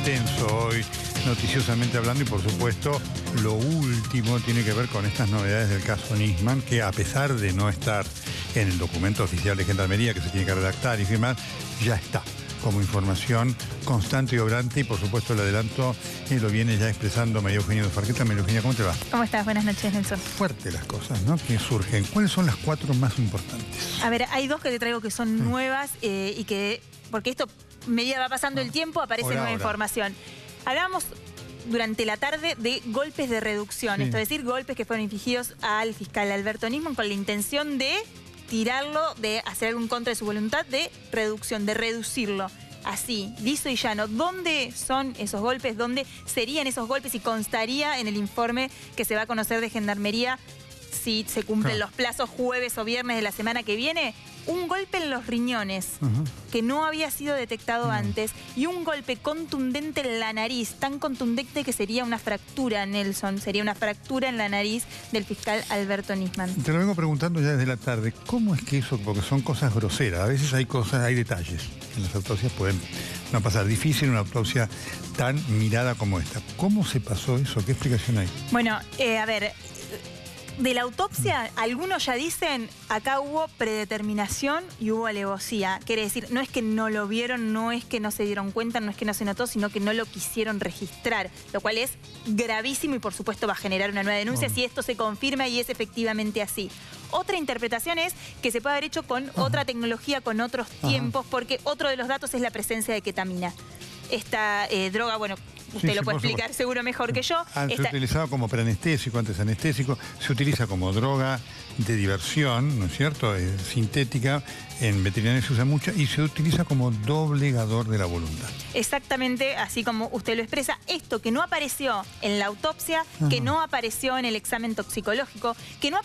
intenso hoy, noticiosamente hablando, y por supuesto, lo último tiene que ver con estas novedades del caso Nisman, que a pesar de no estar en el documento oficial de Gendarmería que se tiene que redactar y firmar, ya está como información constante y obrante, y por supuesto el adelanto lo viene ya expresando María Eugenia de Farqueta. María Eugenia, ¿cómo te va? ¿Cómo estás? Buenas noches, Nelson. Fuerte las cosas, ¿no?, que surgen. ¿Cuáles son las 4 más importantes? A ver, hay 2 que te traigo que son nuevas y que, porque esto, medida va pasando el tiempo, aparece nueva información. Hablábamos durante la tarde de golpes de reducción, esto es decir, golpes que fueron infligidos al fiscal Alberto Nisman con la intención de tirarlo, de hacer algo en contra de su voluntad, de reducción, de reducirlo. Así, liso y llano. ¿Dónde son esos golpes? ¿Dónde serían esos golpes? Y constaría en el informe que se va a conocer de Gendarmería si se cumplen los plazos jueves o viernes de la semana que viene. Un golpe en los riñones, que no había sido detectado antes, y un golpe contundente en la nariz, tan contundente que sería una fractura, Nelson, sería una fractura en la nariz del fiscal Alberto Nisman. Te lo vengo preguntando ya desde la tarde, ¿cómo es que eso? Porque son cosas groseras, a veces hay cosas, hay detalles. En las autopsias pueden no pasar. Difícil una autopsia tan mirada como esta. ¿Cómo se pasó eso? ¿Qué explicación hay? Bueno, a ver, de la autopsia, algunos ya dicen, acá hubo predeterminación y hubo alevosía. Quiere decir, no es que no lo vieron, no es que no se dieron cuenta, no es que no se notó, sino que no lo quisieron registrar, lo cual es gravísimo y por supuesto va a generar una nueva denuncia si esto se confirma y es efectivamente así. Otra interpretación es que se puede haber hecho con otra tecnología, con otros tiempos, porque otro de los datos es la presencia de ketamina. Esta droga, bueno, usted lo puede explicar seguro mejor que yo. Se utilizaba como preanestésico, antes anestésico, se utiliza como droga de diversión, ¿no es cierto?, sintética, en veterinaria se usa mucho, y se utiliza como doblegador de la voluntad. Exactamente, así como usted lo expresa. Esto que no apareció en la autopsia, que no apareció en el examen toxicológico, que no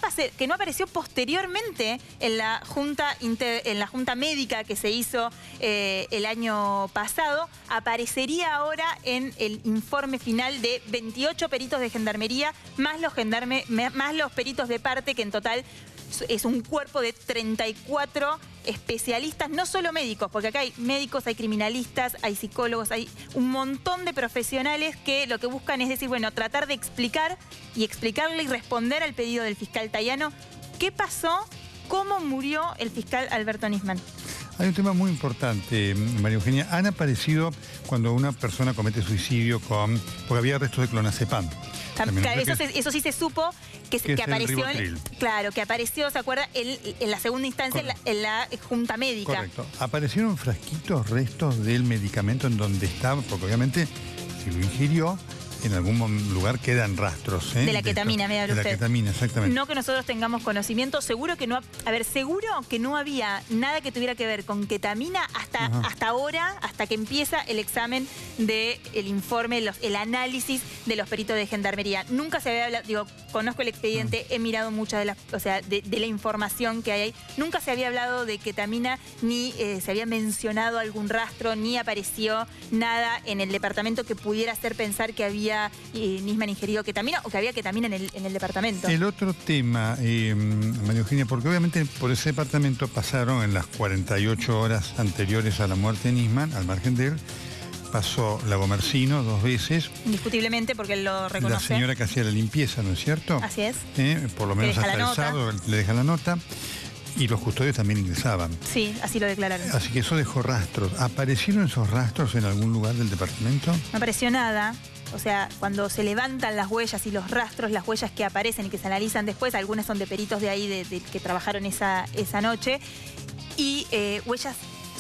apareció posteriormente en la junta médica que se hizo el año pasado, aparecería ahora en el informe final de 28 peritos de Gendarmería, más los peritos de parte, que en total es un cuerpo de 34 especialistas, no solo médicos, porque acá hay médicos, hay criminalistas, hay psicólogos, hay un montón de profesionales que lo que buscan es decir, bueno, tratar de explicar y explicarle y responder al pedido del fiscal Tayano qué pasó, cómo murió el fiscal Alberto Nisman. Hay un tema muy importante, María Eugenia. Han aparecido cuando una persona comete suicidio porque había restos de clonazepam. Eso sí se supo que apareció, claro, que apareció, ¿se acuerda?, en la segunda instancia en la junta médica. Correcto. Aparecieron frasquitos, restos del medicamento en donde estaba, porque obviamente si lo ingirió, en algún lugar quedan rastros. De la ketamina, me habla usted. De la ketamina, exactamente. No que nosotros tengamos conocimiento, seguro que no, seguro que no había nada que tuviera que ver con ketamina hasta ahora, hasta que empieza el examen del informe, el análisis de los peritos de Gendarmería. Nunca se había hablado, digo, conozco el expediente, he mirado mucha de la información que hay ahí. Nunca se había hablado de ketamina, ni se había mencionado algún rastro, ni apareció nada en el departamento que pudiera hacer pensar que había Nisman ingerido ketamina o que había ketamina en el departamento. El otro tema, María Eugenia, porque obviamente por ese departamento pasaron en las 48 horas anteriores a la muerte de Nisman, al margen de él, pasó Lagomarsino 2 veces. Indiscutiblemente, porque él lo reconoce. La señora que hacía la limpieza, ¿no es cierto? Así es. Por lo menos hasta el sábado le deja la nota. Y los custodios también ingresaban. Sí, así lo declararon. Así que eso dejó rastros. ¿Aparecieron esos rastros en algún lugar del departamento? No apareció nada. O sea, cuando se levantan las huellas y los rastros, las huellas que aparecen y que se analizan después, algunas son de peritos de ahí que trabajaron esa noche, y huellas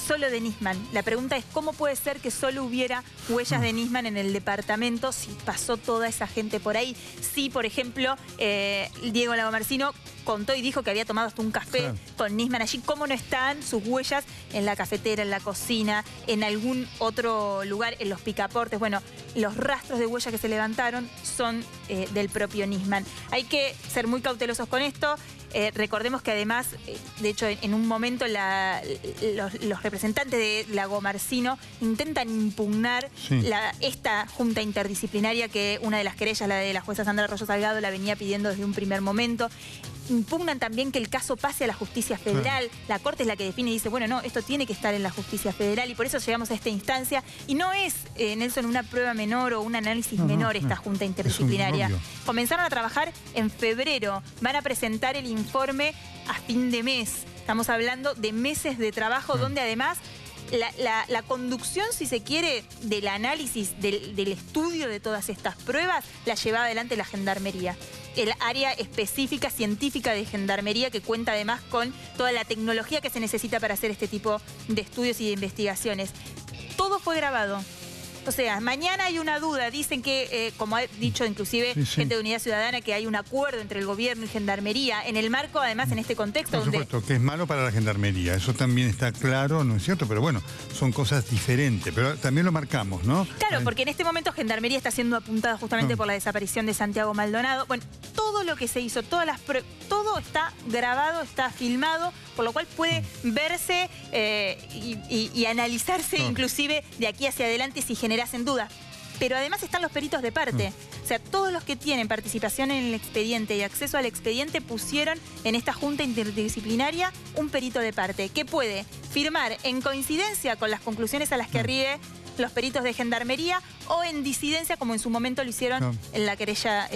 solo de Nisman. La pregunta es, ¿cómo puede ser que solo hubiera huellas de Nisman en el departamento si pasó toda esa gente por ahí? Si, por ejemplo, Diego Lagomarsino contó y dijo que había tomado hasta un café con Nisman allí, ¿cómo no están sus huellas en la cafetera, en la cocina, en algún otro lugar, en los picaportes? Bueno, los rastros de huellas que se levantaron son del propio Nisman. Hay que ser muy cautelosos con esto. Recordemos que además, de hecho, en un momento los representantes de Lagomarsino intentan impugnar esta junta interdisciplinaria, que una de las querellas, la de la jueza Sandra Arroyo Salgado, la venía pidiendo desde un primer momento. impugnan también que el caso pase a la justicia federal. La Corte es la que define y dice, bueno, no, esto tiene que estar en la justicia federal y por eso llegamos a esta instancia. Y no es, Nelson, una prueba menor o un análisis menor esta junta interdisciplinaria. Comenzaron a trabajar en febrero, van a presentar el informe a fin de mes. Estamos hablando de meses de trabajo donde además la conducción, si se quiere, del análisis, del estudio de todas estas pruebas, la llevaba adelante la Gendarmería. El área específica científica de Gendarmería, que cuenta además con toda la tecnología que se necesita para hacer este tipo de estudios y de investigaciones. Todo fue grabado. O sea, mañana hay una duda. Dicen que, como ha dicho inclusive gente de Unidad Ciudadana, que hay un acuerdo entre el gobierno y Gendarmería, en el marco, además, en este contexto. Por supuesto, que es malo para la Gendarmería. Eso también está claro, ¿no es cierto? Pero bueno, son cosas diferentes. Pero también lo marcamos, ¿no? Claro, porque en este momento Gendarmería está siendo apuntada justamente por la desaparición de Santiago Maldonado. Bueno, todo lo que se hizo, todo está grabado, está filmado, por lo cual puede verse y analizarse inclusive de aquí hacia adelante si generasen dudas. Pero además están los peritos de parte. O sea, todos los que tienen participación en el expediente y acceso al expediente pusieron en esta junta interdisciplinaria un perito de parte que puede firmar en coincidencia con las conclusiones a las que arribe los peritos de Gendarmería o en disidencia, como en su momento lo hicieron en la querella...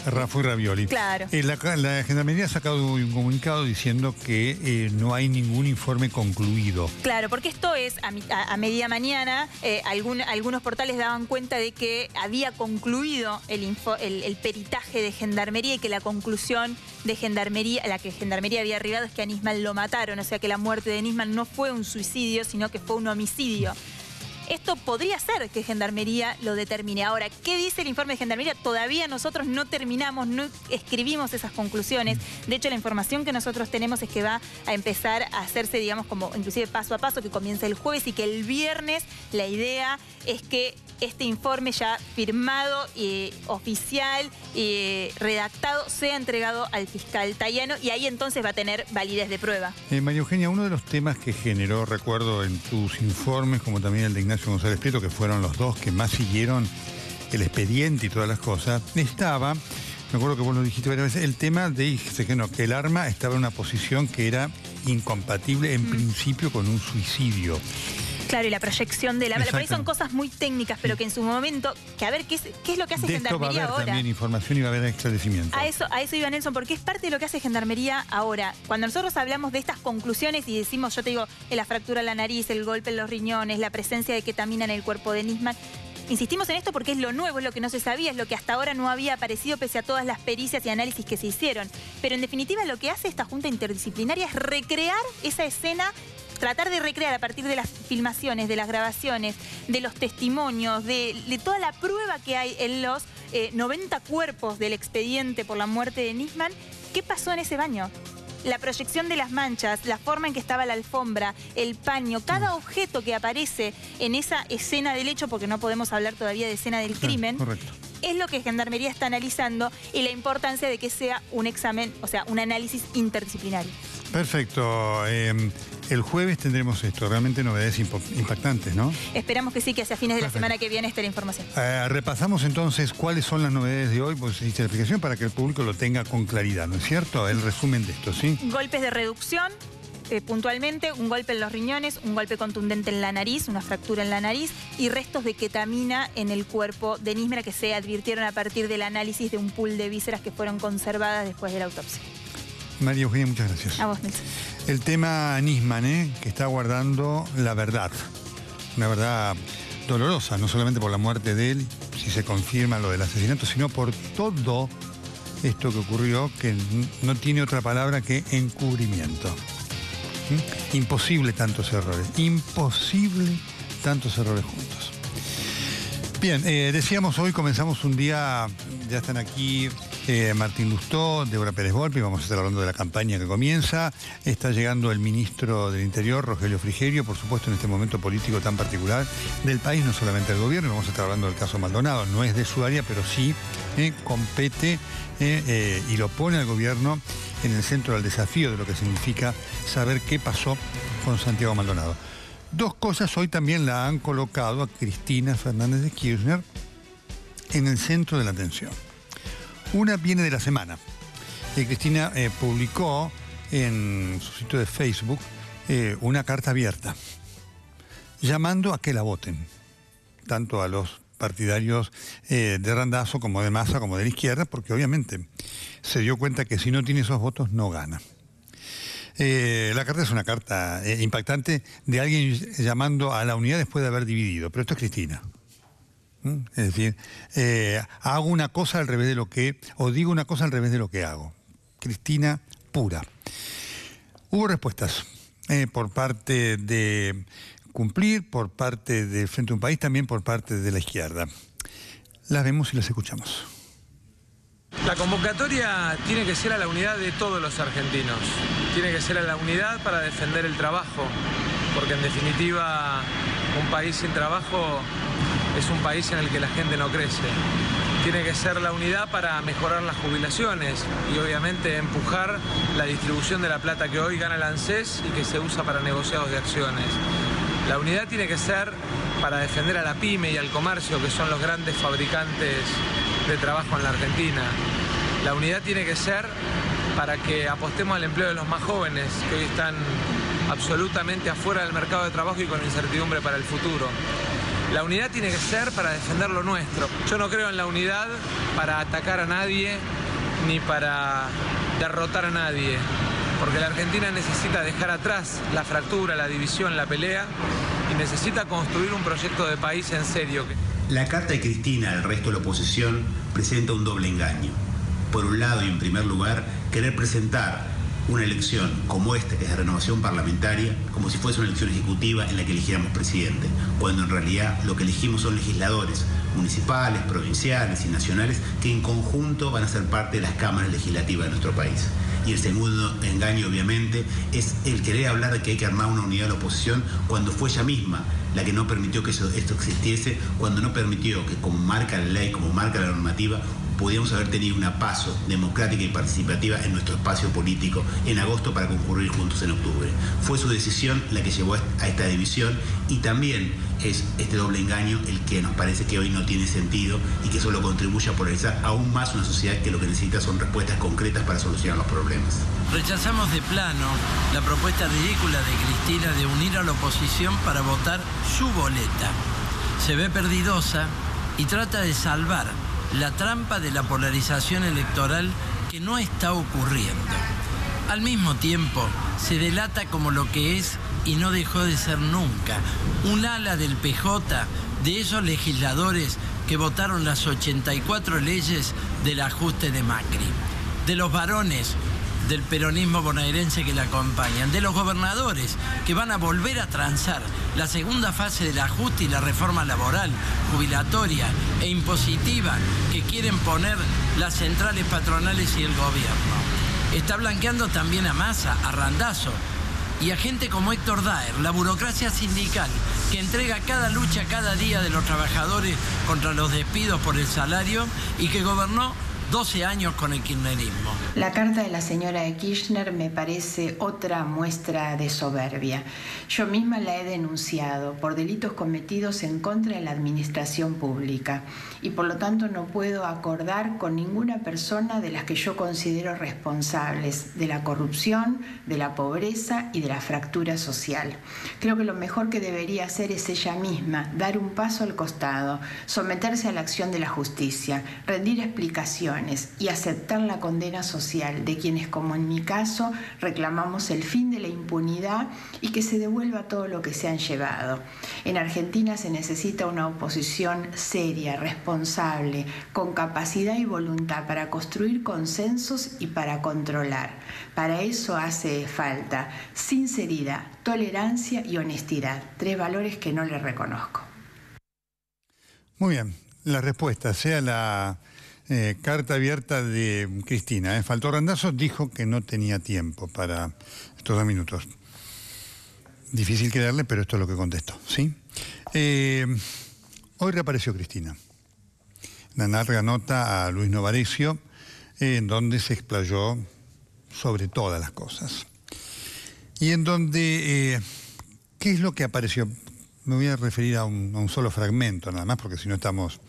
Rafa y Ravioli. Claro. La Gendarmería ha sacado un comunicado diciendo que no hay ningún informe concluido. Claro, porque esto es a media mañana. Algunos portales daban cuenta de que había concluido el peritaje de Gendarmería y que la conclusión de Gendarmería, la que Gendarmería había arribado, es que a Nisman lo mataron. O sea, que la muerte de Nisman no fue un suicidio, sino que fue un homicidio. Esto podría ser que Gendarmería lo determine. Ahora, ¿qué dice el informe de Gendarmería? Todavía nosotros no terminamos, no escribimos esas conclusiones. De hecho, la información que nosotros tenemos es que va a empezar a hacerse, digamos, como inclusive paso a paso, que comienza el jueves y que el viernes la idea es que este informe ya firmado, oficial, redactado, sea entregado al fiscal Tayano y ahí entonces va a tener validez de prueba. María Eugenia, uno de los temas que generó, recuerdo en tus informes, como también el de Ignacio González Prieto, que fueron los dos que más siguieron el expediente y todas las cosas, estaba, me acuerdo que vos lo dijiste varias veces, el tema de que el arma estaba en una posición que era incompatible en principio con un suicidio. Claro, y la proyección de la bala. Por ahí son cosas muy técnicas, pero que en su momento, que a ver, ¿qué es lo que hace Gendarmería ahora? Va a haber también información y va a haber esclarecimiento. A eso iba Nelson, porque es parte de lo que hace Gendarmería ahora. Cuando nosotros hablamos de estas conclusiones y decimos, yo te digo, la fractura en la nariz, el golpe en los riñones, la presencia de ketamina en el cuerpo de Nisman, insistimos en esto porque es lo nuevo, es lo que no se sabía, es lo que hasta ahora no había aparecido pese a todas las pericias y análisis que se hicieron. Pero en definitiva lo que hace esta junta interdisciplinaria es recrear esa escena, tratar de recrear a partir de las filmaciones, de las grabaciones, de los testimonios, de toda la prueba que hay en los 90 cuerpos del expediente por la muerte de Nisman, ¿qué pasó en ese baño? La proyección de las manchas, la forma en que estaba la alfombra, el paño, cada objeto que aparece en esa escena del hecho, porque no podemos hablar todavía de escena del crimen, es lo que Gendarmería está analizando y la importancia de que sea un examen, o sea, un análisis interdisciplinario. Perfecto. El jueves tendremos esto, realmente novedades impactantes, ¿no? Esperamos que sí, que hacia fines de la semana que viene esté la información. Repasamos entonces cuáles son las novedades de hoy, pues hice la explicación para que el público lo tenga con claridad, ¿no es cierto? El resumen de esto, ¿sí? Golpes de reducción, puntualmente, un golpe en los riñones, un golpe contundente en la nariz, una fractura en la nariz y restos de ketamina en el cuerpo de Nisman que se advirtieron a partir del análisis de un pool de vísceras que fueron conservadas después de la autopsia. María Eugenia, muchas gracias. A vos, Nelson. El tema Nisman, que está guardando la verdad. Una verdad dolorosa, no solamente por la muerte de él, si se confirma lo del asesinato, sino por todo esto que ocurrió, que no tiene otra palabra que encubrimiento. Imposible tantos errores. Imposible tantos errores juntos. Bien, decíamos hoy comenzamos un día, ya están aquí Martín Lustó, Débora Pérez Volpi, vamos a estar hablando de la campaña que comienza. Está llegando el ministro del Interior, Rogelio Frigerio, por supuesto en este momento político tan particular del país, no solamente del gobierno, vamos a estar hablando del caso Maldonado, no es de su área, pero sí compete y lo pone al gobierno en el centro del desafío de lo que significa saber qué pasó con Santiago Maldonado. Dos cosas hoy también la han colocado a Cristina Fernández de Kirchner en el centro de la atención. Una viene de la semana. Cristina publicó en su sitio de Facebook una carta abierta, llamando a que la voten, tanto a los partidarios de Randazzo como de Massa como de la izquierda, porque obviamente se dio cuenta que si no tiene esos votos no gana. La carta es una carta impactante de alguien llamando a la unidad después de haber dividido, pero esto es Cristina. Es decir, hago una cosa al revés de lo que, o digo una cosa al revés de lo que hago. Cristina pura. Hubo respuestas por parte de Cumplir, por parte de Frente a un País, también por parte de la izquierda. Las vemos y las escuchamos. La convocatoria tiene que ser a la unidad de todos los argentinos. Tiene que ser a la unidad para defender el trabajo, porque en definitiva un país sin trabajo es un país en el que la gente no crece. Tiene que ser la unidad para mejorar las jubilaciones y obviamente empujar la distribución de la plata que hoy gana el ANSES y que se usa para negociados de acciones. La unidad tiene que ser para defender a la pyme y al comercio, que son los grandes fabricantes de trabajo en la Argentina. La unidad tiene que ser para que apostemos al empleo de los más jóvenes, que hoy están absolutamente afuera del mercado de trabajo y con incertidumbre para el futuro. La unidad tiene que ser para defender lo nuestro. Yo no creo en la unidad para atacar a nadie ni para derrotar a nadie, porque la Argentina necesita dejar atrás la fractura, la división, la pelea y necesita construir un proyecto de país en serio. La carta de Cristina al resto de la oposición presenta un doble engaño. Por un lado y en primer lugar, querer presentar una elección como esta, que es de renovación parlamentaria, como si fuese una elección ejecutiva en la que eligiéramos presidente, cuando en realidad lo que elegimos son legisladores municipales, provinciales y nacionales que en conjunto van a ser parte de las cámaras legislativas de nuestro país. Y el segundo engaño, obviamente, es el querer hablar de que hay que armar una unidad de la oposición cuando fue ella misma la que no permitió que esto existiese, cuando no permitió que, como marca la ley, como marca la normativa, podíamos haber tenido una paso democrática y participativa en nuestro espacio político en agosto para concurrir juntos en octubre. Fue su decisión la que llevó a esta división y también es este doble engaño el que nos parece que hoy no tiene sentido y que solo contribuye a polarizar aún más una sociedad que lo que necesita son respuestas concretas para solucionar los problemas. Rechazamos de plano la propuesta ridícula de Cristina de unir a la oposición para votar su boleta. Se ve perdidosa y trata de salvar la trampa de la polarización electoral que no está ocurriendo. Al mismo tiempo, se delata como lo que es y no dejó de ser nunca, un ala del PJ, de esos legisladores que votaron las 84 leyes del ajuste de Macri, de los varones del peronismo bonaerense que la acompañan, de los gobernadores que van a volver a transar la segunda fase del ajuste y la reforma laboral, jubilatoria e impositiva que quieren poner las centrales patronales y el gobierno. Está blanqueando también a Massa, a Randazzo y a gente como Héctor Daer, la burocracia sindical que entrega cada lucha cada día de los trabajadores contra los despidos por el salario y que gobernó 12 años con el kirchnerismo. La carta de la señora de Kirchner me parece otra muestra de soberbia. Yo misma la he denunciado por delitos cometidos en contra de la administración pública y por lo tanto no puedo acordar con ninguna persona de las que yo considero responsables de la corrupción, de la pobreza y de la fractura social. Creo que lo mejor que debería hacer es ella misma, dar un paso al costado, someterse a la acción de la justicia, rendir explicaciones y aceptar la condena social de quienes, como en mi caso, reclamamos el fin de la impunidad y que se devuelva todo lo que se han llevado. En Argentina se necesita una oposición seria, responsable, con capacidad y voluntad para construir consensos y para controlar. Para eso hace falta sinceridad, tolerancia y honestidad, 3 valores que no le reconozco. Muy bien, la respuesta, sea la carta abierta de Cristina. Faltó Randazzo, dijo que no tenía tiempo para estos 2 minutos. Difícil quedarle, pero esto es lo que contestó, ¿sí? Hoy reapareció Cristina. Una larga nota a Luis Novarecio, en donde se explayó sobre todas las cosas. Y en donde, ¿qué es lo que apareció? Me voy a referir a un solo fragmento, nada más, porque si no estamos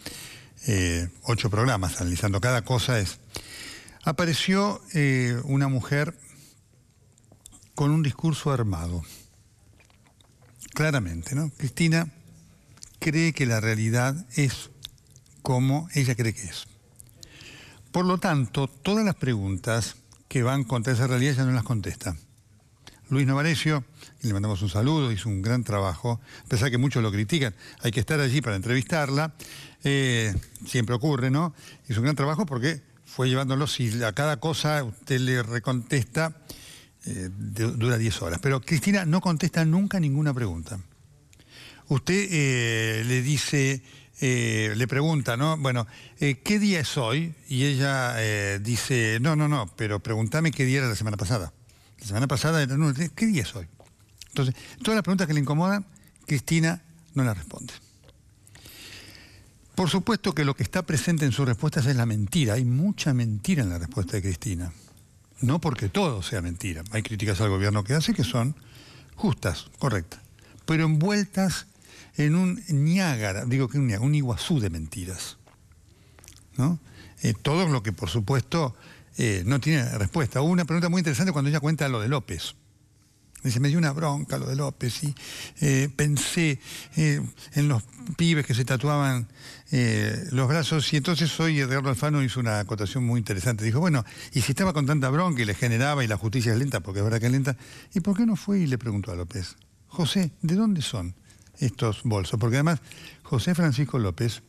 8 programas analizando cada cosa. apareció una mujer con un discurso armado. Claramente, ¿no? Cristina cree que la realidad es como ella cree que es. Por lo tanto, todas las preguntas que van contra esa realidad ya no las contesta. Luis Novarecio, y le mandamos un saludo, hizo un gran trabajo, a pesar de que muchos lo critican, hay que estar allí para entrevistarla, siempre ocurre, ¿no? Hizo un gran trabajo porque fue llevándolo, si a cada cosa usted le recontesta, dura 10 horas. Pero Cristina no contesta nunca ninguna pregunta. Usted le dice, le pregunta, ¿no? Bueno, ¿qué día es hoy? Y ella dice, no, pero pregúntame qué día era la semana pasada. La semana pasada era, no, ¿qué día es hoy? Entonces, todas las preguntas que le incomodan, Cristina no las responde. Por supuesto que lo que está presente en sus respuestas es la mentira. Hay mucha mentira en la respuesta de Cristina. No porque todo sea mentira. Hay críticas al gobierno que hace que son justas, correctas, pero envueltas en un Niágara, digo que un Iguazú de mentiras, ¿no? Todo lo que, por supuesto, no tiene respuesta. Hubo una pregunta muy interesante cuando ella cuenta lo de López. Dice, me dio una bronca lo de López y pensé en los pibes que se tatuaban los brazos, y entonces hoy Edgardo Alfano hizo una acotación muy interesante. Dijo, bueno, y si estaba con tanta bronca y le generaba y la justicia es lenta, porque es verdad que es lenta, ¿y por qué no fue y le preguntó a López? José, ¿de dónde son estos bolsos? Porque además José Francisco López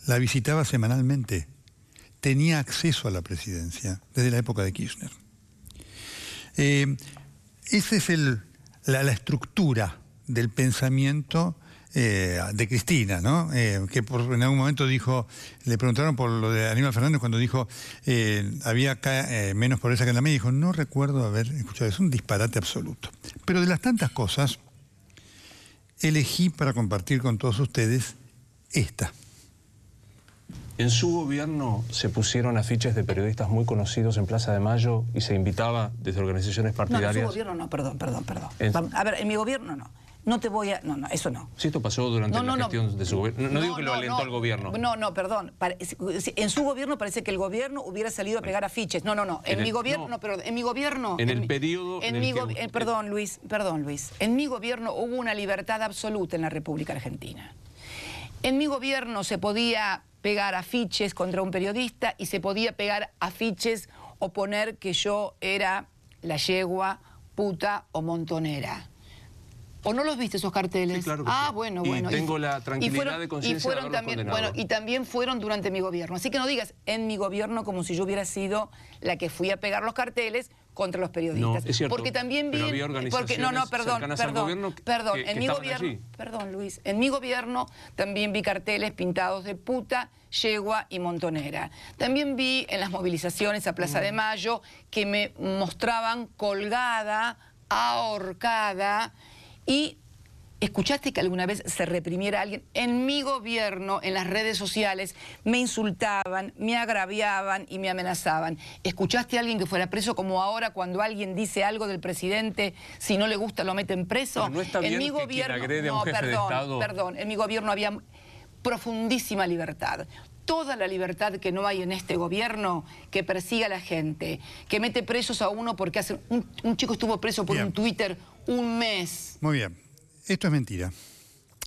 la visitaba semanalmente, tenía acceso a la presidencia desde la época de Kirchner. Esa es la estructura del pensamiento de Cristina, ¿no? Que en algún momento dijo, le preguntaron por lo de Aníbal Fernández cuando dijo había acá menos pobreza que en la media, dijo, no recuerdo haber escuchado, es un disparate absoluto. Pero de las tantas cosas, elegí para compartir con todos ustedes esta. En su gobierno se pusieron afiches de periodistas muy conocidos en Plaza de Mayo y se invitaba desde organizaciones partidarias. No, en su gobierno no, perdón. A ver, en mi gobierno no. No te voy a... No, eso no. Sí, esto pasó durante la gestión de su gobierno. No digo que lo alentó el gobierno. No, perdón. En su gobierno parece que el gobierno hubiera salido a pegar afiches. No. En mi gobierno, perdón. En mi gobierno... En el periodo... Perdón, Luis. En mi gobierno hubo una libertad absoluta en la República Argentina. En mi gobierno se podía pegar afiches contra un periodista y se podía pegar afiches o poner que yo era la yegua, puta o montonera. ¿O no los viste esos carteles? Sí, claro que sí. Bueno. Y tengo la tranquilidad de conciencia de haberlos condenado. Bueno, y también fueron durante mi gobierno. Así que no digas en mi gobierno como si yo hubiera sido la que fui a pegar los carteles contra los periodistas. No, es cierto, porque también vi... pero había organizaciones cercanas al gobierno que en mi gobierno, allí. Perdón, Luis. En mi gobierno también vi carteles pintados de puta, yegua y montonera. También vi en las movilizaciones a Plaza de Mayo que me mostraban colgada, ahorcada. ¿Y escuchaste que alguna vez se reprimiera a alguien? En mi gobierno, en las redes sociales, me insultaban, me agraviaban y me amenazaban. ¿Escuchaste a alguien que fuera preso como ahora cuando alguien dice algo del presidente, si no le gusta lo meten preso? Pero no está bien en mi que gobierno, quien agrede a un jefe de Estado... Perdón, en mi gobierno había profundísima libertad. Toda la libertad que no hay en este gobierno, que persiga a la gente, que mete presos a uno porque hace un chico estuvo preso por un Twitter un mes. Muy bien. Esto es mentira.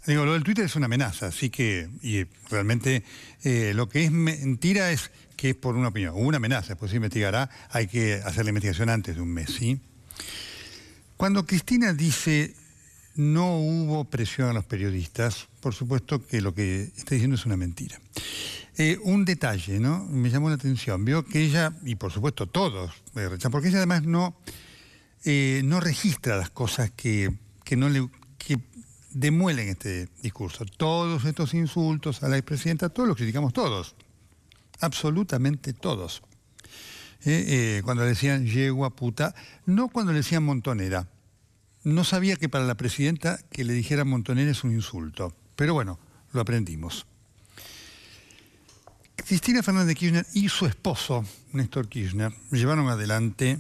Digo, lo del Twitter es una amenaza, así que, y realmente lo que es mentira es que es por una opinión. Hubo una amenaza, después se investigará, hay que hacer la investigación antes de un mes, ¿sí? Cuando Cristina dice no hubo presión a los periodistas, por supuesto que lo que está diciendo es una mentira. Un detalle, ¿no? Me llamó la atención. Vio que ella, y por supuesto todos, porque ella además no registra las cosas que demuelen este discurso. Todos estos insultos a la expresidenta, todos los criticamos todos. Absolutamente todos. Cuando le decían yegua, puta, no cuando le decían montonera. No sabía que para la presidenta que le dijeran montonera es un insulto. Pero bueno, lo aprendimos. Cristina Fernández de Kirchner y su esposo, Néstor Kirchner, llevaron adelante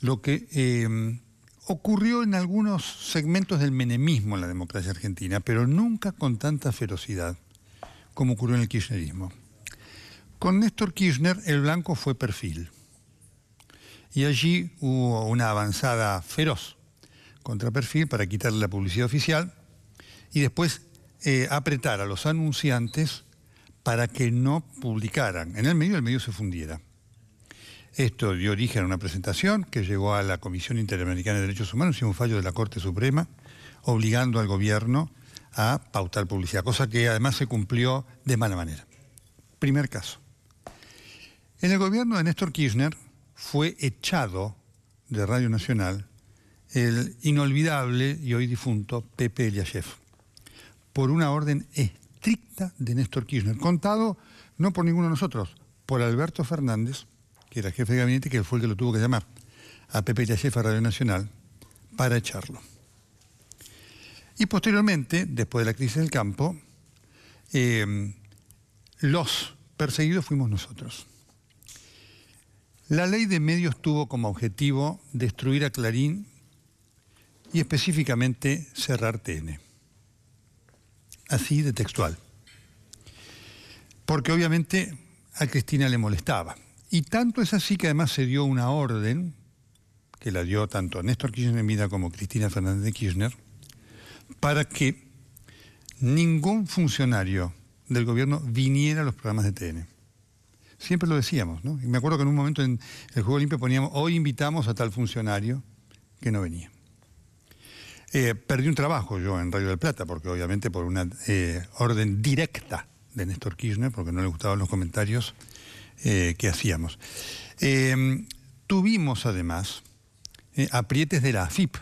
lo que ocurrió en algunos segmentos del menemismo en la democracia argentina, pero nunca con tanta ferocidad como ocurrió en el kirchnerismo. Con Néstor Kirchner el blanco fue Perfil. Y allí hubo una avanzada feroz contra Perfil para quitarle la publicidad oficial y después apretar a los anunciantes para que no publicaran. En el medio se fundiera. Esto dio origen a una presentación que llegó a la Comisión Interamericana de Derechos Humanos y un fallo de la Corte Suprema obligando al gobierno a pautar publicidad, cosa que además se cumplió de mala manera. Primer caso. En el gobierno de Néstor Kirchner fue echado de Radio Nacional el inolvidable y hoy difunto Pepe Eliashev por una orden estricta de Néstor Kirchner, contado no por ninguno de nosotros, por Alberto Fernández, que era jefe de gabinete, que fue el que lo tuvo que llamar a Pepe Eliashev a Radio Nacional para echarlo. Y posteriormente, después de la crisis del campo, los perseguidos fuimos nosotros. La ley de medios tuvo como objetivo destruir a Clarín y específicamente cerrar TN. Así de textual. Porque obviamente a Cristina le molestaba. Y tanto es así que además se dio una orden, que la dio tanto Néstor Kirchner en vida como Cristina Fernández de Kirchner, para que ningún funcionario del gobierno viniera a los programas de TN. Siempre lo decíamos, ¿no? Y me acuerdo que en un momento en el Juego Limpio poníamos, hoy invitamos a tal funcionario que no venía. Perdí un trabajo yo en Radio del Plata, porque obviamente por una orden directa de Néstor Kirchner, porque no le gustaban los comentarios que hacíamos. Tuvimos además aprietes de la AFIP.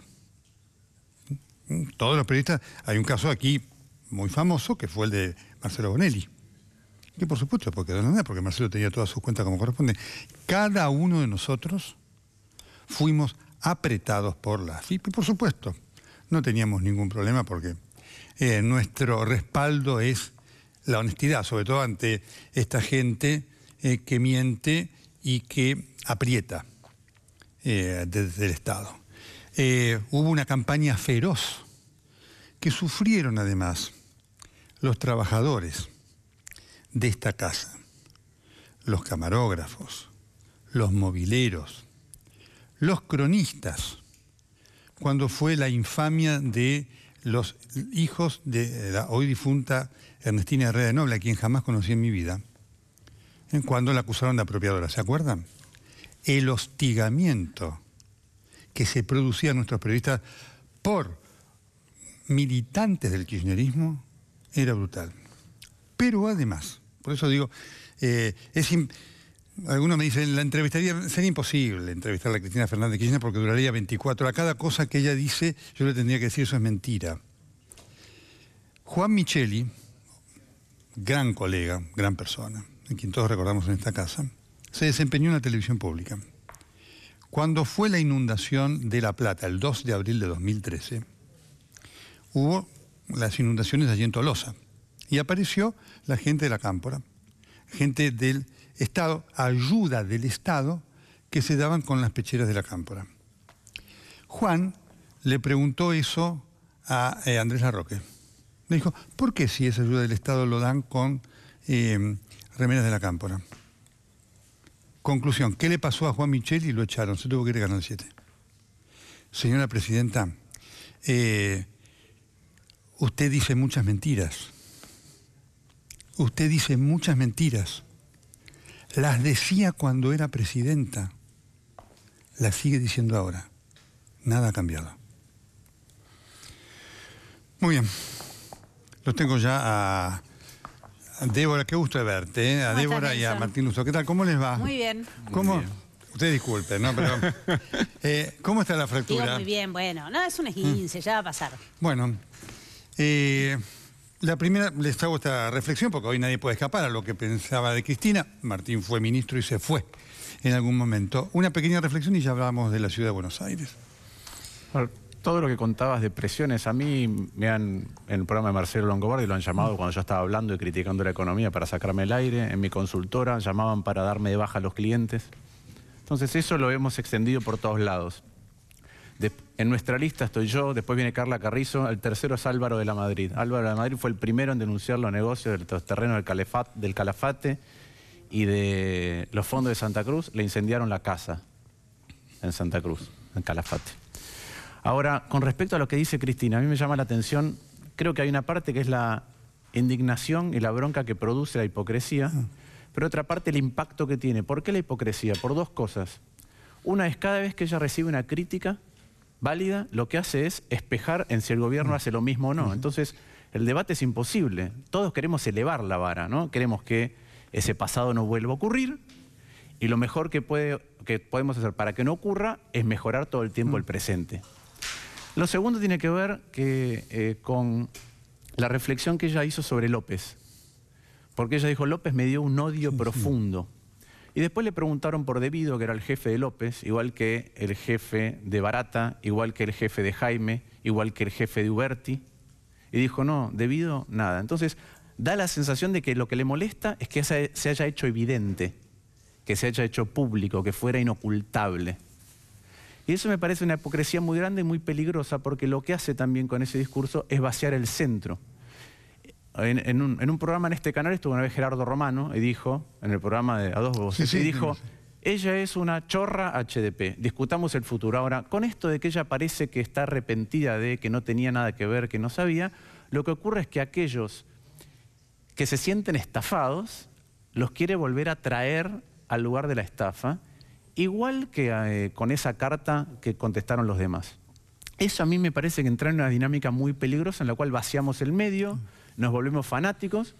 Todos los periodistas, hay un caso aquí muy famoso que fue el de Marcelo Bonelli, que por supuesto, porque Marcelo tenía todas sus cuentas como corresponde. Cada uno de nosotros fuimos apretados por la AFIP y por supuesto no teníamos ningún problema porque nuestro respaldo es la honestidad, sobre todo ante esta gente que miente y que aprieta desde el Estado. Hubo una campaña feroz que sufrieron además los trabajadores de esta casa, los camarógrafos, los mobileros, los cronistas, cuando fue la infamia de los hijos de la hoy difunta Ernestina Herrera de Noble, a quien jamás conocí en mi vida, cuando la acusaron de apropiadora. ¿Se acuerdan? El hostigamiento que se producía a nuestros periodistas por militantes del kirchnerismo era brutal. Pero además, por eso digo, algunos me dicen, sería imposible entrevistar a Cristina Fernández de Kirchner porque duraría 24 horas. Cada cosa que ella dice, yo le tendría que decir, eso es mentira. Juan Micheli, gran colega, gran persona, a quien todos recordamos en esta casa, se desempeñó en la televisión pública. Cuando fue la inundación de La Plata, el 2 de abril de 2013, hubo las inundaciones allí en Tolosa y apareció la gente de la Cámpora, gente del Estado, ayuda del Estado, que se daban con las pecheras de la Cámpora. Juan le preguntó eso a Andrés Larroque. Le dijo, ¿por qué si esa ayuda del Estado lo dan con remeras de la Cámpora? Conclusión, ¿qué le pasó a Juan Micheli? Lo echaron, se tuvo que ir a Canal 7. Señora Presidenta, usted dice muchas mentiras. Usted dice muchas mentiras. Las decía cuando era presidenta. Las sigue diciendo ahora. Nada ha cambiado. Muy bien. Los tengo ya a Débora, qué gusto de verte, a Débora y a Martín Luzo. ¿Qué tal? ¿Cómo les va? Muy bien. ¿Cómo? Muy bien. Ustedes disculpen, ¿no? Pero, ¿cómo está la fractura? Digo muy bien, bueno. No, es un esguince, ya va a pasar. Bueno, la primera, les hago esta reflexión, porque hoy nadie puede escapar a lo que pensaba de Cristina. Martín fue ministro y se fue en algún momento. Una pequeña reflexión y ya hablamos de la ciudad de Buenos Aires. Bueno, todo lo que contabas de presiones, a mí en el programa de Marcelo Longobardi lo han llamado cuando yo estaba hablando y criticando la economía para sacarme el aire. En mi consultora llamaban para darme de baja a los clientes. Entonces eso lo hemos extendido por todos lados. En nuestra lista estoy yo, después viene Carla Carrizo, el tercero es Álvaro de la Madrid. Álvaro de la Madrid fue el primero en denunciar los negocios de los terrenos del Calafate y de los fondos de Santa Cruz, le incendiaron la casa. en Santa Cruz, en Calafate. Ahora, con respecto a lo que dice Cristina, a mí me llama la atención, creo que hay una parte que es la indignación y la bronca que produce la hipocresía, pero otra parte el impacto que tiene. ¿Por qué la hipocresía? Por dos cosas. Una es cada vez que ella recibe una crítica válida, lo que hace es espejar en si el gobierno hace lo mismo o no. Entonces, el debate es imposible. Todos queremos elevar la vara, ¿no? Queremos que ese pasado no vuelva a ocurrir y lo mejor que podemos hacer para que no ocurra es mejorar todo el tiempo el presente. Lo segundo tiene que ver con la reflexión que ella hizo sobre López. Porque ella dijo, López me dio un odio profundo. Y después le preguntaron por Devido, que era el jefe de López, igual que el jefe de Barata, igual que el jefe de Jaime, igual que el jefe de Uberti. Y dijo, no, Devido, nada. Entonces, da la sensación de que lo que le molesta es que se haya hecho evidente, que se haya hecho público, que fuera inocultable. Y eso me parece una hipocresía muy grande y muy peligrosa, porque lo que hace también con ese discurso es vaciar el centro. En un programa en este canal estuvo una vez Gerardo Romano y dijo, en el programa de A Dos Voces, y dijo, ella es una chorra HDP, discutamos el futuro. Ahora, con esto de que ella parece que está arrepentida de que no tenía nada que ver, que no sabía, lo que ocurre es que aquellos que se sienten estafados los quiere volver a traer al lugar de la estafa, igual que con esa carta que contestaron los demás. Eso a mí me parece que entra en una dinámica muy peligrosa en la cual vaciamos el medio, nos volvemos fanáticos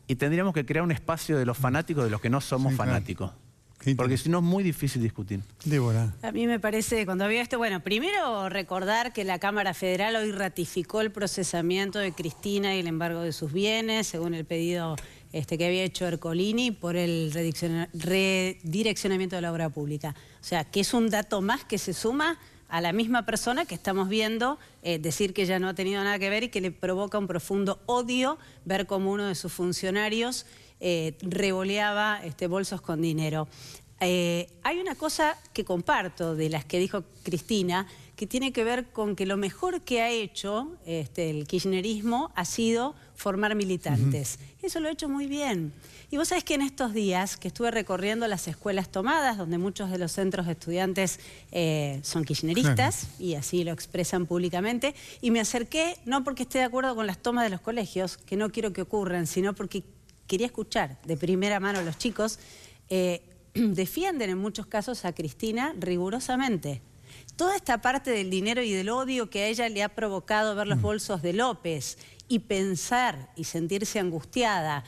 y tendríamos que crear un espacio de los fanáticos de los que no somos fanáticos. Porque si no es muy difícil discutir. Débora. A mí me parece, cuando veo esto, bueno, primero recordar que la Cámara Federal hoy ratificó el procesamiento de Cristina y el embargo de sus bienes, según el pedido que había hecho Ercolini por el redireccionamiento de la obra pública. O sea, que es un dato más que se suma a la misma persona que estamos viendo decir que ella no ha tenido nada que ver y que le provoca un profundo odio ver cómo uno de sus funcionarios revoleaba bolsos con dinero. Hay una cosa que comparto de las que dijo Cristina, que tiene que ver con que lo mejor que ha hecho el kirchnerismo ha sido formar militantes. Eso lo ha hecho muy bien. Y vos sabés que en estos días que estuve recorriendo las escuelas tomadas, donde muchos de los centros de estudiantes son kirchneristas, y así lo expresan públicamente, y me acerqué, no porque esté de acuerdo con las tomas de los colegios, que no quiero que ocurran, sino porque quería escuchar de primera mano a los chicos, defienden en muchos casos a Cristina rigurosamente. Toda esta parte del dinero y del odio que a ella le ha provocado ver los bolsos de López y pensar y sentirse angustiada,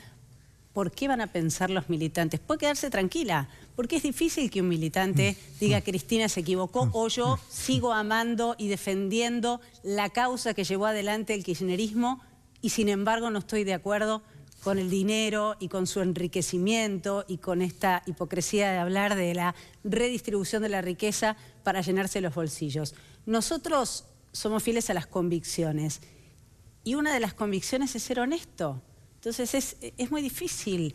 ¿por qué van a pensar los militantes? Puede quedarse tranquila, porque es difícil que un militante diga Cristina se equivocó o yo sigo amando y defendiendo la causa que llevó adelante el kirchnerismo y sin embargo no estoy de acuerdo con el dinero y con su enriquecimiento y con esta hipocresía de hablar de la redistribución de la riqueza para llenarse los bolsillos. Nosotros somos fieles a las convicciones y una de las convicciones es ser honesto. Entonces es muy difícil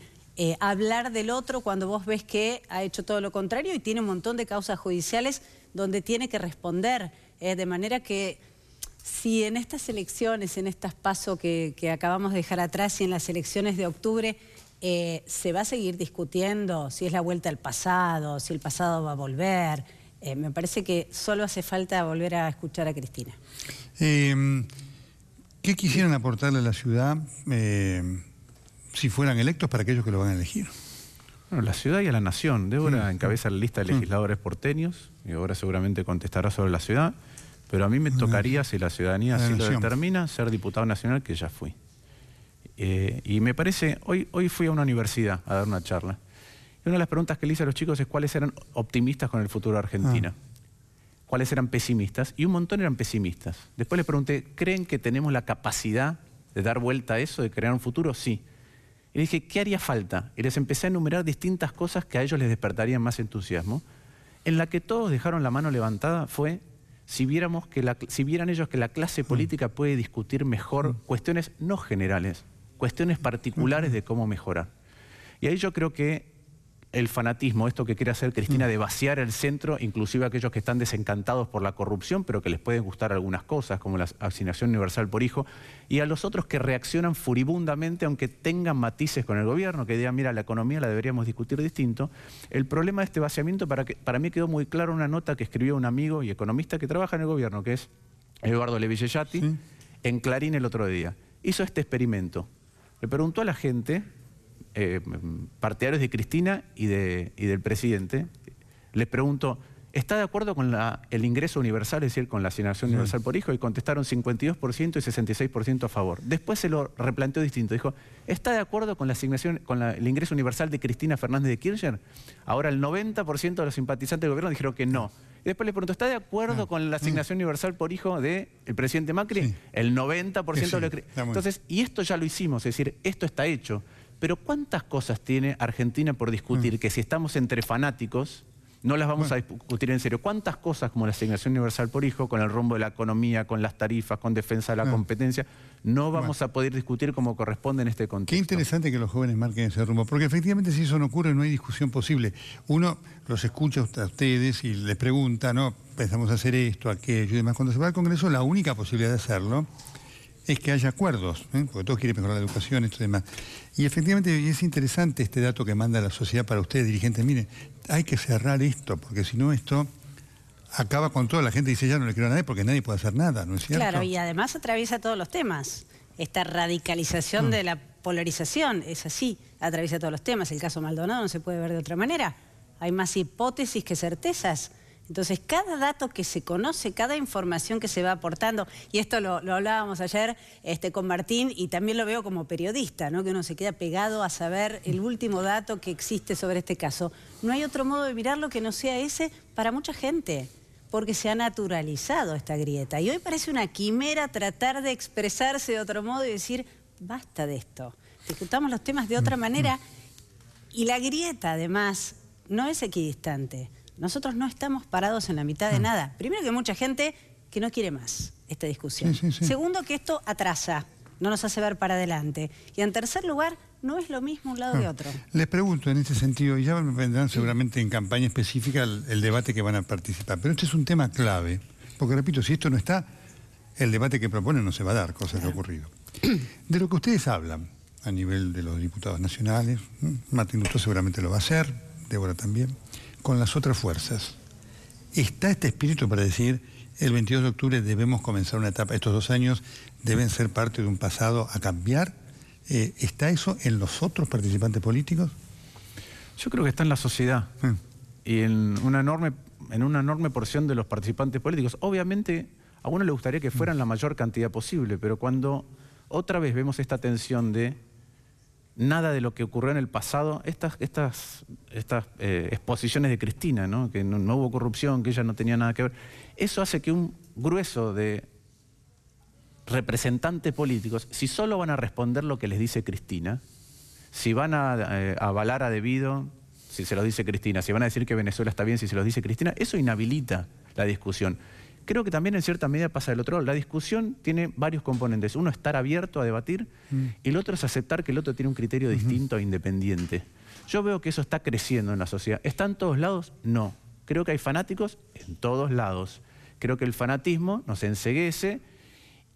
hablar del otro cuando vos ves que ha hecho todo lo contrario y tiene un montón de causas judiciales donde tiene que responder. De manera que si en estas elecciones, en estas PASO que acabamos de dejar atrás y en las elecciones de octubre, se va a seguir discutiendo si es la vuelta al pasado, si el pasado va a volver, me parece que solo hace falta volver a escuchar a Cristina. ¿Qué quisieran aportarle a la ciudad si fueran electos para aquellos que lo van a elegir? Bueno, la ciudad y a la nación. Débora encabeza la lista de legisladores porteños y ahora seguramente contestará sobre la ciudad. Pero a mí me tocaría, si la ciudadanía así lo determina, ser diputado nacional, que ya fui. Y me parece, hoy fui a una universidad a dar una charla. Y una de las preguntas que le hice a los chicos es cuáles eran optimistas con el futuro de Argentina. Cuáles eran pesimistas. Y un montón eran pesimistas. Después les pregunté, ¿creen que tenemos la capacidad de dar vuelta a eso, de crear un futuro? Sí. Y les dije, ¿qué haría falta? Y les empecé a enumerar distintas cosas que a ellos les despertarían más entusiasmo. En la que todos dejaron la mano levantada fue si vieran ellos que la clase política puede discutir mejor cuestiones no generales, cuestiones particulares de cómo mejorar. Y ahí yo creo que el fanatismo, esto que quiere hacer Cristina de vaciar el centro, inclusive aquellos que están desencantados por la corrupción, pero que les pueden gustar algunas cosas, como la asignación universal por hijo, y a los otros que reaccionan furibundamente, aunque tengan matices con el gobierno, que digan, mira, la economía la deberíamos discutir distinto. El problema de este vaciamiento, para mí quedó muy claro una nota que escribió un amigo y economista que trabaja en el gobierno, que es Eduardo Levillellati, en Clarín el otro día. Hizo este experimento. Le preguntó a la gente, partidarios de Cristina y del presidente, les preguntó, ¿está de acuerdo con el ingreso universal, es decir, con la asignación universal por hijo? Y contestaron 52% y 66% a favor. Después se lo replanteó distinto. Dijo, ¿está de acuerdo con la asignación, con el ingreso universal de Cristina Fernández de Kirchner? Ahora el 90% de los simpatizantes del gobierno dijeron que no. Y después le preguntó, ¿está de acuerdo con la asignación universal por hijo del presidente Macri? Sí. El 90% de los... Entonces, y esto ya lo hicimos, es decir, esto está hecho. Pero ¿cuántas cosas tiene Argentina por discutir que si estamos entre fanáticos no las vamos a discutir en serio? ¿Cuántas cosas como la asignación universal por hijo, con el rumbo de la economía, con las tarifas, con defensa de la competencia, no vamos a poder discutir como corresponde en este contexto? Qué interesante que los jóvenes marquen ese rumbo, porque efectivamente si eso no ocurre no hay discusión posible. Uno los escucha a ustedes y les pregunta, ¿no? Pensamos hacer esto, aquello y demás. Cuando se va al Congreso, la única posibilidad de hacerlo es que haya acuerdos, porque todos quieren mejorar la educación, esto y demás. Y efectivamente es interesante este dato que manda la sociedad para ustedes, dirigentes. Miren, hay que cerrar esto, porque si no esto acaba con toda la gente y dice, ya no le quiero a nadie porque nadie puede hacer nada, ¿no es cierto? Claro, y además atraviesa todos los temas. Esta radicalización de la polarización, es así, atraviesa todos los temas. El caso Maldonado no se puede ver de otra manera. Hay más hipótesis que certezas. Entonces, cada dato que se conoce, cada información que se va aportando, y esto lo hablábamos ayer con Martín, y también lo veo como periodista, ¿no? Que uno se queda pegado a saber el último dato que existe sobre este caso. No hay otro modo de mirarlo que no sea ese para mucha gente, porque se ha naturalizado esta grieta. Y hoy parece una quimera tratar de expresarse de otro modo y decir, basta de esto, discutamos los temas de otra manera. Y la grieta, además, no es equidistante. Nosotros no estamos parados en la mitad de nada. Primero, que hay mucha gente que no quiere más esta discusión. Segundo, que esto atrasa, no nos hace ver para adelante. Y en tercer lugar, no es lo mismo un lado que otro. Les pregunto en ese sentido, y ya vendrán seguramente en campaña específica el debate que van a participar, pero este es un tema clave, porque repito, si esto no está, el debate que proponen no se va a dar, cosa que ha ocurrido. De lo que ustedes hablan a nivel de los diputados nacionales, Martín Lustó seguramente lo va a hacer, Débora también, con las otras fuerzas. ¿Está este espíritu para decir, el 22 de octubre debemos comenzar una etapa, estos 2 años deben ser parte de un pasado a cambiar? ¿Está eso en los otros participantes políticos? Yo creo que está en la sociedad y en una enorme porción de los participantes políticos. Obviamente, a uno le gustaría que fueran la mayor cantidad posible, pero cuando otra vez vemos esta tensión de nada de lo que ocurrió en el pasado, estas exposiciones de Cristina, ¿no? Que no hubo corrupción, que ella no tenía nada que ver, eso hace que un grueso de representantes políticos, si solo van a responder lo que les dice Cristina, si van a avalar a debido, si se lo dice Cristina, si van a decir que Venezuela está bien, si se lo dice Cristina, eso inhabilita la discusión. Creo que también en cierta medida pasa del otro lado. La discusión tiene varios componentes. Uno, estar abierto a debatir, y el otro es aceptar que el otro tiene un criterio distinto e independiente. Yo veo que eso está creciendo en la sociedad. ¿Está en todos lados? No. Creo que hay fanáticos en todos lados. Creo que el fanatismo nos enceguece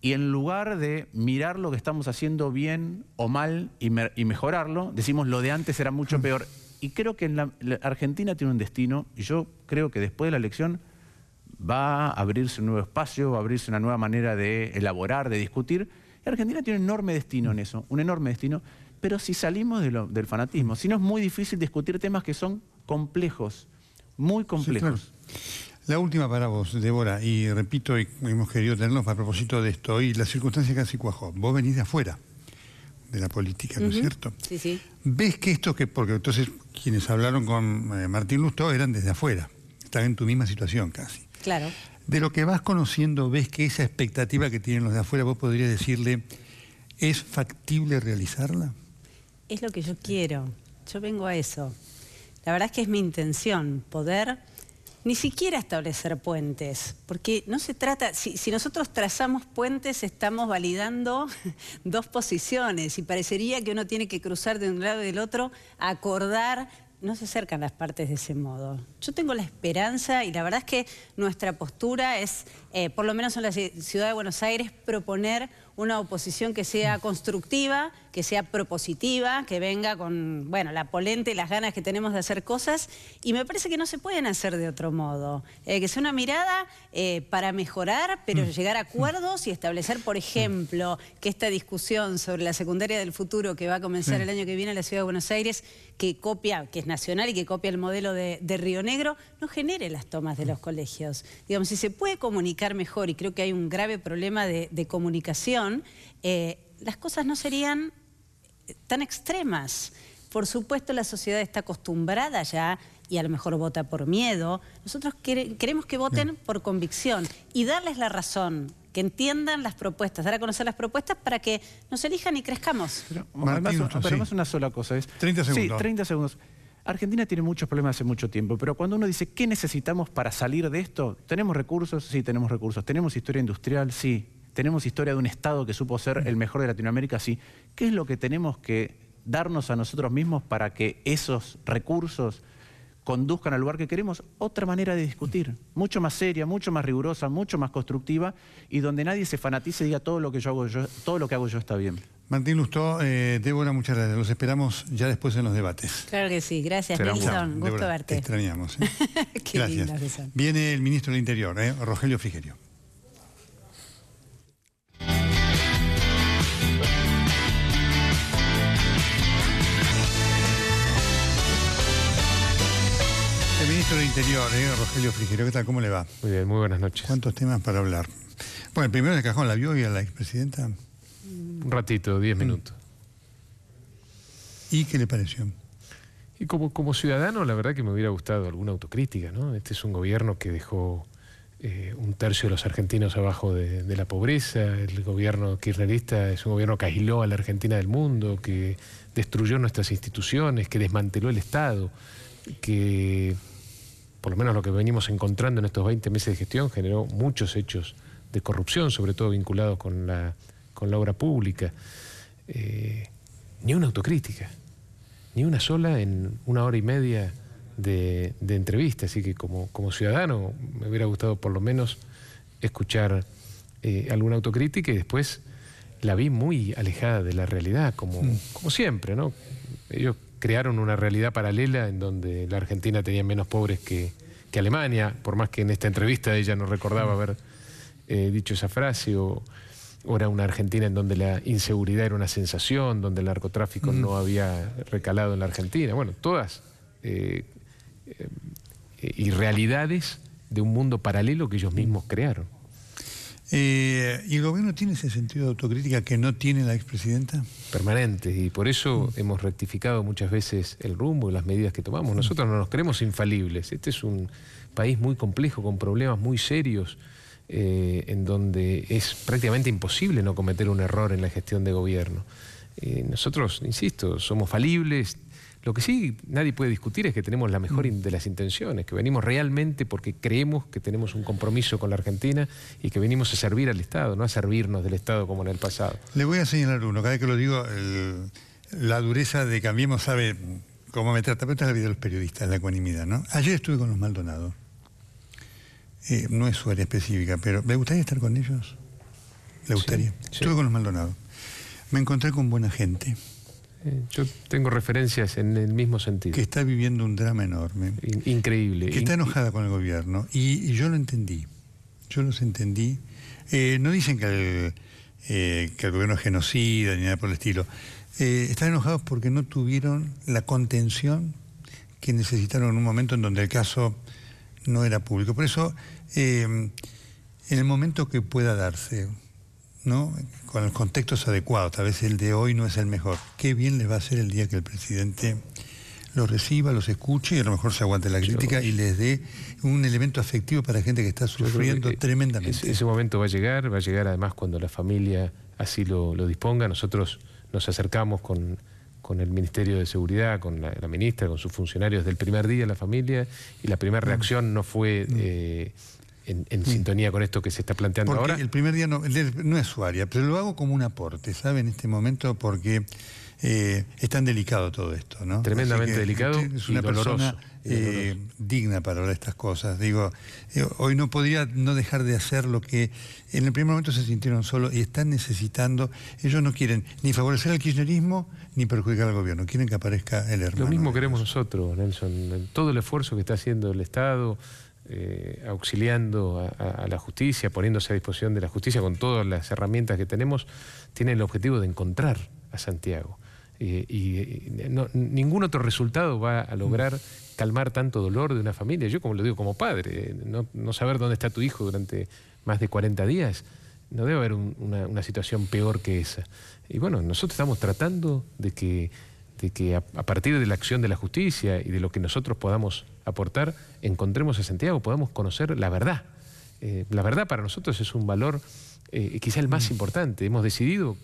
y en lugar de mirar lo que estamos haciendo bien o mal y mejorarlo, decimos lo de antes era mucho peor. Y creo que la Argentina tiene un destino, y yo creo que después de la elección va a abrirse un nuevo espacio, va a abrirse una nueva manera de elaborar, de discutir. Y Argentina tiene un enorme destino en eso, un enorme destino, pero si salimos del fanatismo, si no es muy difícil discutir temas que son complejos, muy complejos. Sí, claro. La última para vos, Débora, y repito, y hemos querido tenerlos a propósito de esto, y la circunstancia casi cuajó. Vos venís de afuera de la política, ¿no es cierto? Sí, sí. ¿Ves que esto porque entonces quienes hablaron con Martín Lustó eran desde afuera, están en tu misma situación casi? Claro. De lo que vas conociendo, ¿ves que esa expectativa que tienen los de afuera, vos podrías decirle, ¿es factible realizarla? Es lo que yo quiero. Yo vengo a eso. La verdad es que es mi intención, poder ni siquiera establecer puentes, porque no se trata, si nosotros trazamos puentes estamos validando dos posiciones y parecería que uno tiene que cruzar de un lado y del otro, acordar. no se acercan las partes de ese modo. Yo tengo la esperanza y la verdad es que nuestra postura es, por lo menos en la ciudad de Buenos Aires, proponer una oposición que sea constructiva, que sea propositiva, que venga con, bueno, la polenta y las ganas que tenemos de hacer cosas, y me parece que no se pueden hacer de otro modo. Que sea una mirada para mejorar, pero llegar a acuerdos y establecer, por ejemplo, que esta discusión sobre la secundaria del futuro que va a comenzar el año que viene en la ciudad de Buenos Aires, que copia, que es nacional y que copia el modelo de Río Negro, no genere las tomas de los colegios. Digamos, si se puede comunicar mejor, y creo que hay un grave problema de comunicación, las cosas no serían tan extremas. Por supuesto, la sociedad está acostumbrada ya y a lo mejor vota por miedo. Nosotros queremos que voten por convicción y darles la razón, que entiendan las propuestas, dar a conocer las propuestas para que nos elijan y crezcamos. Pero además una sola cosa es... 30 segundos. Sí, 30 segundos. Argentina tiene muchos problemas hace mucho tiempo, pero cuando uno dice, ¿qué necesitamos para salir de esto? ¿Tenemos recursos? Sí, tenemos recursos. ¿Tenemos historia industrial? Sí. ¿Tenemos historia de un Estado que supo ser el mejor de Latinoamérica? Sí. ¿Qué es lo que tenemos que darnos a nosotros mismos para que esos recursos conduzcan al lugar que queremos? Otra manera de discutir, mucho más seria, mucho más rigurosa, mucho más constructiva, y donde nadie se fanatice y diga todo lo que hago yo está bien. Martín Lustó, Débora, muchas gracias. Los esperamos ya después en los debates. Claro que sí. Gracias, Nelson. Gusto Débora, verte. Te extrañamos. Qué gracias. linda que son. Viene el ministro del Interior, Rogelio Frigerio. El ministro del Interior, Rogelio Frigerio, ¿qué tal? ¿Cómo le va? Muy bien, muy buenas noches. ¿Cuántos temas para hablar? Bueno, el primero de cajón, ¿la vio y a la expresidenta? Un ratito, 10 minutos. ¿Y qué le pareció? Y como ciudadano, la verdad que me hubiera gustado alguna autocrítica, ¿no? Este es un gobierno que dejó un tercio de los argentinos abajo de la pobreza. El gobierno kirchnerista es un gobierno que aisló a la Argentina del mundo, que destruyó nuestras instituciones, que desmanteló el Estado, que, por lo menos lo que venimos encontrando en estos 20 meses de gestión, generó muchos hechos de corrupción, sobre todo vinculados con la obra pública. Ni una autocrítica, ni una sola en 1 hora y media de entrevista. Así que como ciudadano me hubiera gustado por lo menos escuchar alguna autocrítica, y después la vi muy alejada de la realidad, como siempre, ¿no? Ellos crearon una realidad paralela en donde la Argentina tenía menos pobres que Alemania, por más que en esta entrevista ella no recordaba haber dicho esa frase, o era una Argentina en donde la inseguridad era una sensación, donde el narcotráfico no había recalado en la Argentina. Bueno, todas irrealidades de un mundo paralelo que ellos mismos crearon. ¿Y el gobierno tiene ese sentido de autocrítica que no tiene la expresidenta? Permanente, y por eso hemos rectificado muchas veces el rumbo y las medidas que tomamos. Nosotros no nos creemos infalibles. Este es un país muy complejo, con problemas muy serios, en donde es prácticamente imposible no cometer un error en la gestión de gobierno. Nosotros, insisto, somos falibles. Lo que sí nadie puede discutir es que tenemos la mejor de las intenciones, que venimos realmente porque creemos que tenemos un compromiso con la Argentina y que venimos a servir al Estado, no a servirnos del Estado como en el pasado. Le voy a señalar uno, cada vez que lo digo, la dureza de Cambiemos sabe cómo me trata, pero esta es la vida de los periodistas, la ecuanimidad, ¿no? Ayer estuve con los Maldonado. No es su área específica, pero ¿le gustaría estar con ellos? ¿Le gustaría? Sí. Estuve con los Maldonado. Me encontré con buena gente. Yo tengo referencias en el mismo sentido. Que está viviendo un drama enorme. Increíble. Que está enojada con el gobierno. Y yo lo entendí. Yo los entendí. No dicen que el gobierno es genocida ni nada por el estilo. Están enojados porque no tuvieron la contención que necesitaron en un momento en donde el caso no era público. Por eso, en el momento que pueda darse, ¿no?, con los contextos adecuados, tal vez el de hoy no es el mejor, qué bien les va a hacer el día que el presidente los reciba, los escuche y a lo mejor se aguante la crítica y les dé un elemento afectivo para gente que está sufriendo tremendamente. Ese momento va a llegar además cuando la familia así lo disponga. Nosotros nos acercamos con el Ministerio de Seguridad, con la ministra, con sus funcionarios del primer día, la familia, y la primera reacción no fue en sintonía con esto que se está planteando ahora. El primer día no es su área, pero lo hago como un aporte, ¿sabe? En este momento, porque Es tan delicado todo esto, ¿no? Tremendamente delicado es una y doloroso. persona digna para hablar de estas cosas. Digo, hoy no podría no dejar de hacer lo que en el primer momento se sintieron solos y están necesitando. Ellos no quieren ni favorecer al kirchnerismo ni perjudicar al gobierno, quieren que aparezca el hermano. Lo mismo queremos nosotros, Nelson. Todo el esfuerzo que está haciendo el Estado, auxiliando a la justicia, poniéndose a disposición de la justicia con todas las herramientas que tenemos, tiene el objetivo de encontrar a Santiago. Ningún otro resultado va a lograr calmar tanto dolor de una familia. Yo, como lo digo como padre, no saber dónde está tu hijo durante más de 40 días, no debe haber una situación peor que esa. Y bueno, nosotros estamos tratando de que a partir de la acción de la justicia y de lo que nosotros podamos aportar, encontremos a Santiago, podamos conocer la verdad. La verdad para nosotros es un valor quizá el más importante. Hemos decidido,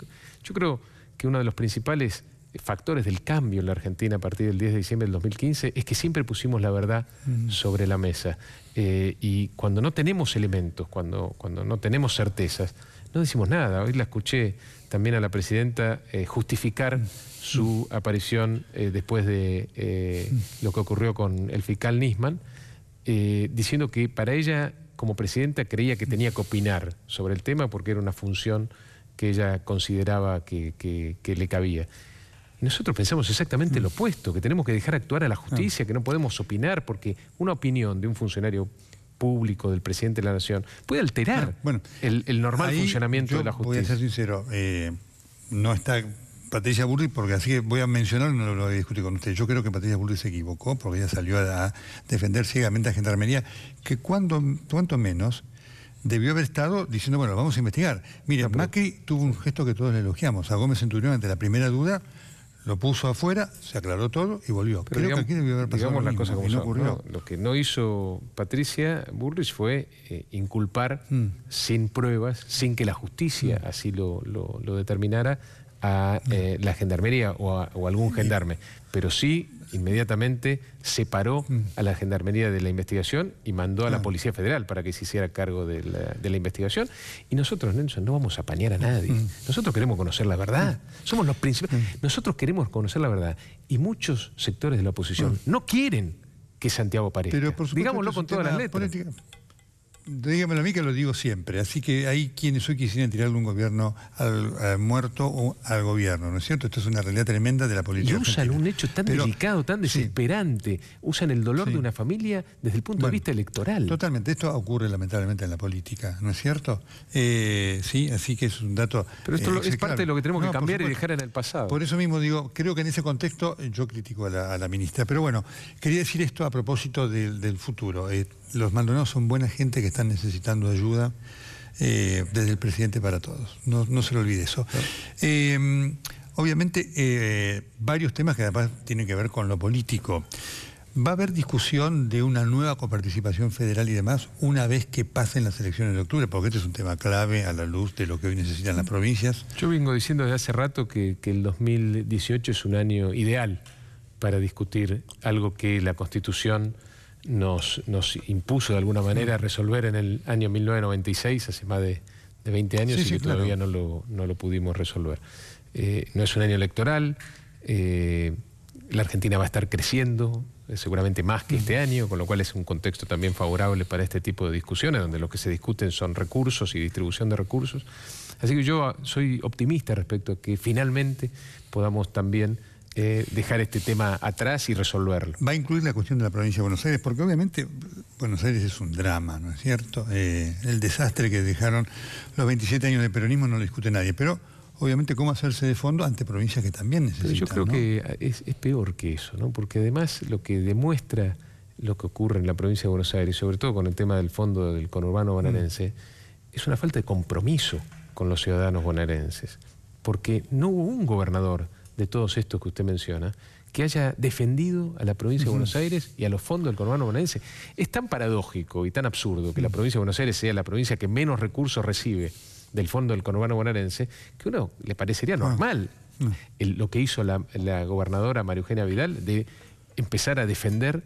yo creo que uno de los principales factores del cambio en la Argentina a partir del 10 de diciembre del 2015 es que siempre pusimos la verdad sobre la mesa. Y cuando no tenemos elementos, cuando no tenemos certezas, no decimos nada. Hoy la escuché también a la presidenta justificar su aparición después de lo que ocurrió con el fiscal Nisman, diciendo que para ella, como presidenta, creía que tenía que opinar sobre el tema porque era una función que ella consideraba que le cabía. Y nosotros pensamos exactamente lo opuesto, que tenemos que dejar actuar a la justicia, que no podemos opinar, porque una opinión de un funcionario público, del presidente de la Nación, puede alterar el normal funcionamiento de la justicia. Voy a ser sincero, no está Patricia Bullrich, porque así que voy a mencionar, no lo voy a discutir con usted. Yo creo que Patricia Bullrich se equivocó, porque ella salió a defender ciegamente a Gendarmería, que cuanto menos debió haber estado diciendo, bueno, vamos a investigar. Mire, Macri tuvo un gesto que todos le elogiamos. A Gómez Centurión, ante la primera duda, lo puso afuera, se aclaró todo y volvió. Pero creo que aquí debió haber pasado lo mismo, como y no ocurrió. Lo que no hizo Patricia Bullrich fue inculpar sin pruebas, sin que la justicia así lo determinara, a la Gendarmería o algún gendarme. Pero sí, inmediatamente separó a la Gendarmería de la investigación y mandó a la Policía Federal para que se hiciera cargo de la investigación. Y nosotros, Nelson, no vamos a apañar a nadie. Nosotros queremos conocer la verdad. Somos los principales. Nosotros queremos conocer la verdad. Y muchos sectores de la oposición no quieren que Santiago aparezca. Pero por supuesto, digámoslo con todas las letras. Política. Dígamelo a mí, que lo digo siempre. Así que hay quienes hoy quisieran tirarle un gobierno al muerto o al gobierno, ¿no es cierto? Esto es una realidad tremenda de la política. Y usan un hecho tan delicado, tan desesperante. Usan el dolor de una familia desde el punto de vista electoral. Totalmente. Esto ocurre lamentablemente en la política, ¿no es cierto? Sí, así que es un dato. Pero esto es parte de lo que tenemos que cambiar y dejar en el pasado. Por eso mismo digo, creo que en ese contexto yo critico a la ministra. Pero bueno, quería decir esto a propósito del futuro. Los Maldonados son buena gente que están necesitando ayuda desde el presidente para todos. No se le olvide eso. Obviamente, varios temas que además tienen que ver con lo político. ¿Va a haber discusión de una nueva coparticipación federal y demás una vez que pasen las elecciones de octubre? Porque este es un tema clave a la luz de lo que hoy necesitan las provincias. Yo vengo diciendo desde hace rato que el 2018 es un año ideal para discutir algo que la Constitución nos impuso de alguna manera a resolver en el año 1996, hace más de 20 años, y que todavía no lo pudimos resolver. No es un año electoral, la Argentina va a estar creciendo, seguramente más que este año, con lo cual es un contexto también favorable para este tipo de discusiones, donde lo que se discuten son recursos y distribución de recursos. Así que yo soy optimista respecto a que finalmente podamos también dejar este tema atrás y resolverlo. Va a incluir la cuestión de la provincia de Buenos Aires, porque obviamente Buenos Aires es un drama, ¿no es cierto? El desastre que dejaron los 27 años de peronismo no lo discute nadie, pero obviamente cómo hacerse de fondo ante provincias que también necesitan. Pero yo creo que es peor que eso, ¿no? Porque además lo que demuestra lo que ocurre en la provincia de Buenos Aires, sobre todo con el tema del fondo del conurbano bonaerense, es una falta de compromiso con los ciudadanos bonaerenses, porque no hubo un gobernador de todos estos que usted menciona que haya defendido a la provincia de Buenos Aires y a los fondos del conurbano bonaerense. Es tan paradójico y tan absurdo que la provincia de Buenos Aires sea la provincia que menos recursos recibe del fondo del conurbano bonaerense, que a uno le parecería normal lo que hizo la gobernadora María Eugenia Vidal de empezar a defender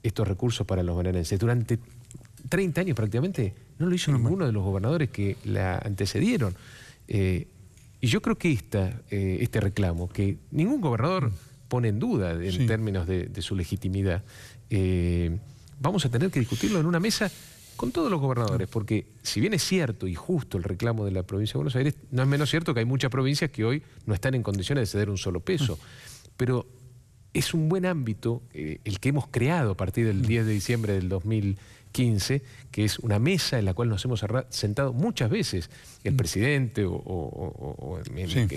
estos recursos para los bonaerenses. Durante 30 años prácticamente no lo hizo ninguno de los gobernadores que la antecedieron. Y yo creo que este reclamo, que ningún gobernador pone en duda en términos de su legitimidad, vamos a tener que discutirlo en una mesa con todos los gobernadores, porque si bien es cierto y justo el reclamo de la provincia de Buenos Aires, no es menos cierto que hay muchas provincias que hoy no están en condiciones de ceder un solo peso. Pero es un buen ámbito el que hemos creado a partir del 10 de diciembre del 2015, que es una mesa en la cual nos hemos sentado muchas veces, el presidente o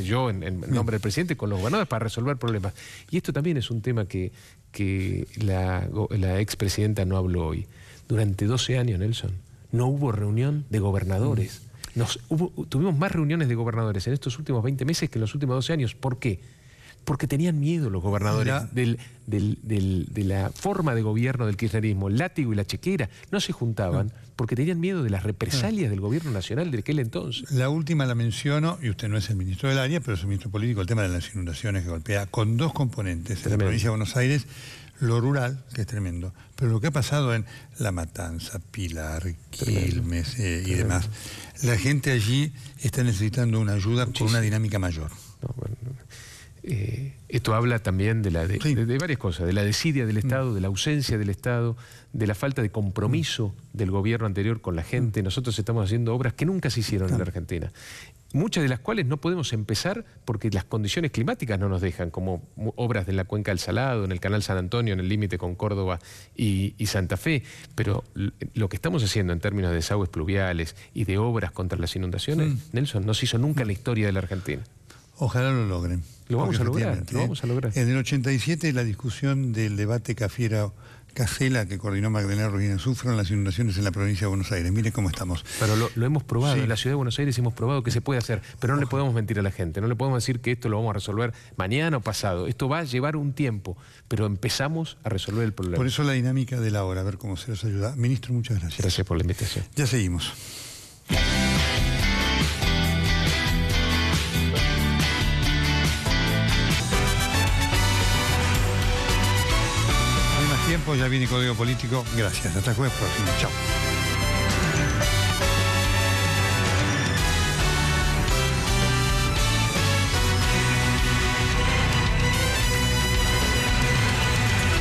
yo en nombre del presidente con los gobernadores para resolver problemas. Y esto también es un tema que la expresidenta no habló hoy. Durante 12 años, Nelson, no hubo reunión de gobernadores. Tuvimos más reuniones de gobernadores en estos últimos 20 meses que en los últimos 12 años. ¿Por qué? Porque tenían miedo los gobernadores de la forma de gobierno del kirchnerismo, el látigo y la chequera. No se juntaban porque tenían miedo de las represalias del gobierno nacional de aquel entonces. La última la menciono, y usted no es el ministro del área, pero es el ministro político, el tema de las inundaciones que golpea con dos componentes. En la provincia de Buenos Aires, lo rural, que es tremendo, pero lo que ha pasado en La Matanza, Pilar, Quilmes y demás, la gente allí está necesitando una ayuda con una dinámica mayor. Esto habla también de varias cosas, de la desidia del Estado, de la ausencia del Estado, de la falta de compromiso del gobierno anterior con la gente. Nosotros estamos haciendo obras que nunca se hicieron en la Argentina, muchas de las cuales no podemos empezar porque las condiciones climáticas no nos dejan, como obras de la Cuenca del Salado, en el Canal San Antonio, en el límite con Córdoba y Santa Fe. Pero lo que estamos haciendo en términos de desagües pluviales y de obras contra las inundaciones, Nelson, no se hizo nunca en la historia de la Argentina. Ojalá lo logren. Lo vamos a lograr, lo vamos a lograr. En el 87, la discusión del debate Cafiero-Casela que coordinó Magdalena Rodríguez fueron las inundaciones en la provincia de Buenos Aires. Mire cómo estamos. Pero lo hemos probado, en la ciudad de Buenos Aires hemos probado que se puede hacer, pero no le podemos mentir a la gente, no le podemos decir que esto lo vamos a resolver mañana o pasado. Esto va a llevar un tiempo, pero empezamos a resolver el problema. Por eso la dinámica de la hora, a ver cómo se les ayuda. Ministro, muchas gracias. Gracias por la invitación. Ya seguimos. Tiempo, ya viene Código Político. Gracias. Hasta el jueves próximo. Chao.